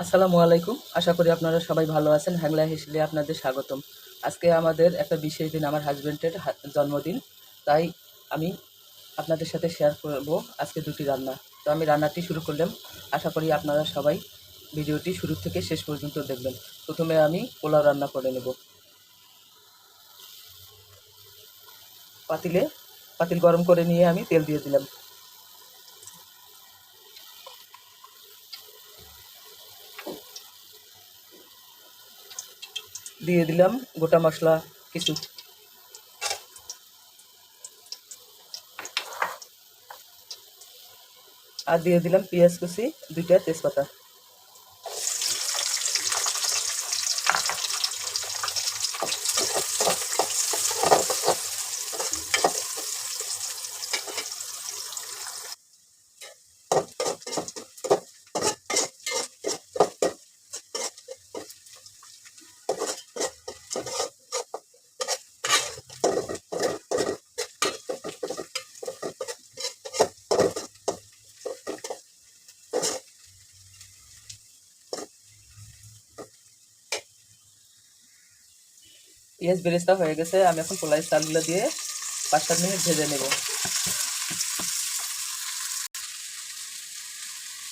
আসসালামু আলাইকুম। আশা করি আপনারা সবাই ভালো আছেন। হ্যাংলা হেসেলে আপনাদের স্বাগতম। আজকে আমাদের একটা বিশেষ দিন, আমার হাজবেন্ডের জন্মদিন। তাই আমি আপনাদের সাথে শেয়ার করব আজকে দুটি রান্না। তো আমি রান্নাটি শুরু করলাম। আশা করি আপনারা সবাই ভিডিওটি শুরু থেকে শেষ পর্যন্ত দেখবেন। প্রথমে আমি পোলাও রান্না করে নেব। পাতিল গরম করে নিয়ে আমি তেল দিয়ে দিলাম। দিয়ে দিলাম গোটা মশলা কিছু, আর দিয়ে দিলাম পেঁয়াজ কুচি, 2টা তেজপাতা। পেঁয়াজ বেরেস্তা হয়ে গেছে, আমি এখন পোলাও চালগুলো দিয়ে 5-7 মিনিট ভেজে নেব।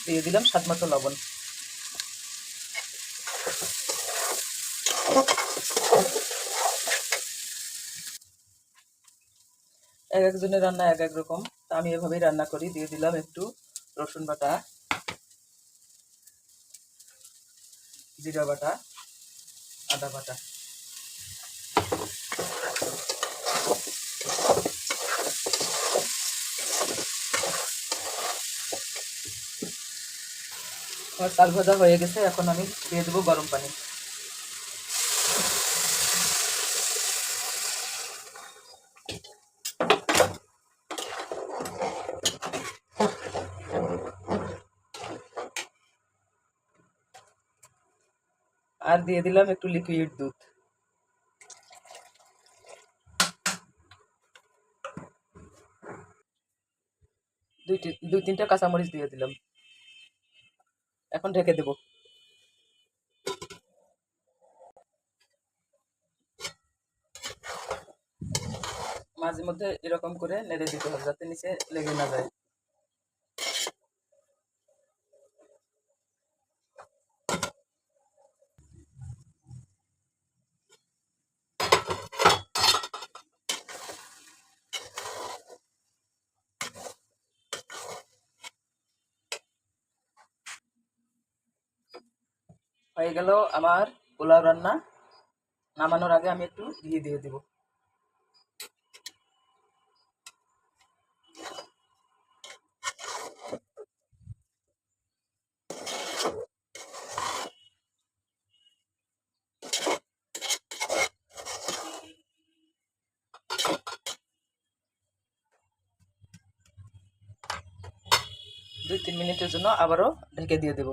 দিয়ে দিলাম স্বাদ মতো লবণ। এক একজনের রান্না এক এক রকম, তা আমি এভাবেই রান্না করি। দিয়ে দিলাম একটু রসুন বাটা, জিরা বাটা, আদা বাটা। আমার চাল ভাজা হয়ে গেছে, এখন আমি দিয়ে দেবো গরম পানি। আর দিয়ে দিলাম একটু লিকুইড দুধ। দুই তিনটা কাঁচামরিচ দিয়ে দিলাম। এখন ঢেকে দেব। মাঝে মধ্যে এরকম করে নেড়ে দিতে হবে যাতে নিচে লেগে না যায়। হয়ে গেল আমার পোলাও রান্না। নামানোর আগে আমি একটু ঘি দিয়ে দেব। দুই তিন মিনিটের জন্য আবারও ঢেকে দিয়ে দেব।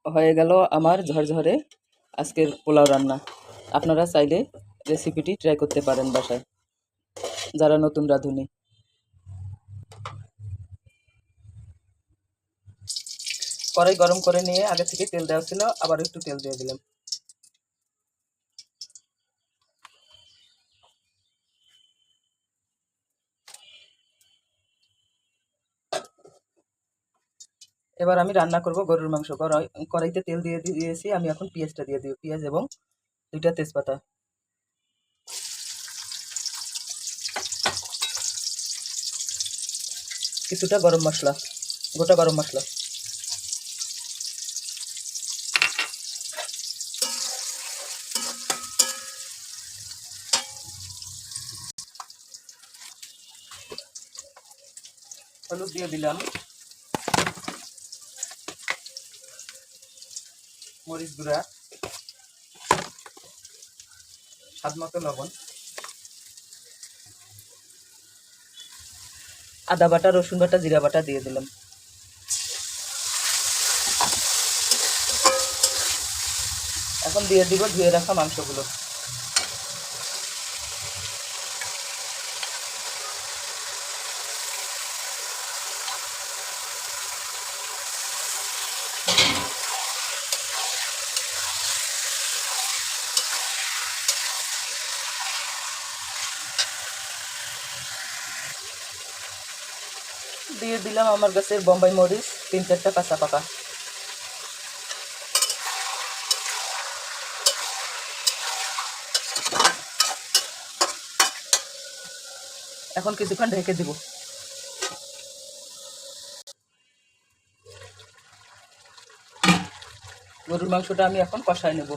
হয়ে গেল আমার ঝরঝরে আজকের পোলাও রান্না। আপনারা চাইলে রেসিপিটি ট্রাই করতে পারেন বাসায়, যারা নতুন রাঁধুনি। কড়াই গরম করে নিয়ে আগে থেকে তেল দেওয়া ছিল, আবার একটু তেল দিয়ে দিলাম। এবার আমি রান্না করব গরুর মাংস। কড়াইতে তেল দিয়ে দিয়েছি, আমি এখন পেঁয়াজটা দিয়ে দিই, পেঁয়াজ এবং 2টা তেজপাতা। কিছুটা গরম মশলা, গোটা গরম মশলা। হলুদ দিয়ে দিলাম, মরিচ গুঁড়া, স্বাদ মতো লবণ, আদা বাটা, রসুন বাটা, জিরা বাটা দিয়ে দিলাম। এখন দিয়ে দিব ধুয়ে রাখা মাংসগুলো। দিয়ে দিলাম আমার গাছের বোম্বাই মরিচ 3-4টা কাঁচা পাকা। এখন কিছুক্ষণ ঢেকে দিব। গরুর মাংসটা আমি এখন কষায় নেব।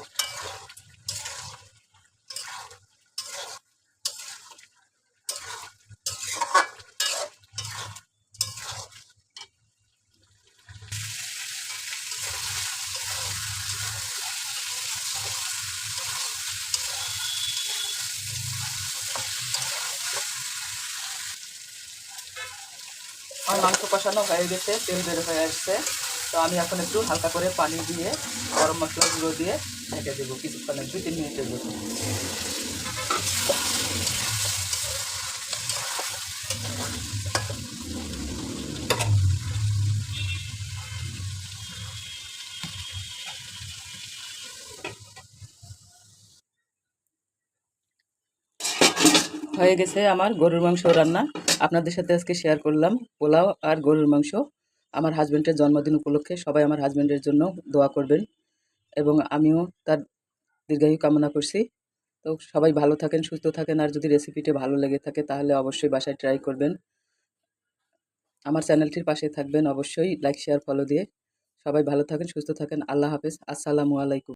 আমার মাংস কষানো হয়ে গেছে, তেল বের হয়ে আসছে। তো আমি এখন একটু হালকা করে পানি দিয়ে গরম মশলা গুঁড়ো দিয়ে ঢেকে দেবো কিছুক্ষণের 2-3 মিনিটের মতো। হয়ে গেছে আমার গরুর মাংস রান্না। আপনাদের সাথে আজকে শেয়ার করলাম পোলাও আর গরুর মাংস। আমার হাজব্যান্ডের জন্মদিন উপলক্ষে সবাই আমার হাজব্যান্ডের জন্য দোয়া করবেন এবং আমিও তার দীর্ঘায়ু কামনা করছি। তো সবাই ভালো থাকেন, সুস্থ থাকেন। আর যদি রেসিপিটি ভালো লেগে থাকে তাহলে অবশ্যই বাসায় ট্রাই করবেন। আমার চ্যানেলটির পাশে থাকবেন অবশ্যই, লাইক শেয়ার ফলো দিয়ে। সবাই ভালো থাকেন, সুস্থ থাকেন। আল্লাহ হাফেজ। আসসালামু আলাইকুম।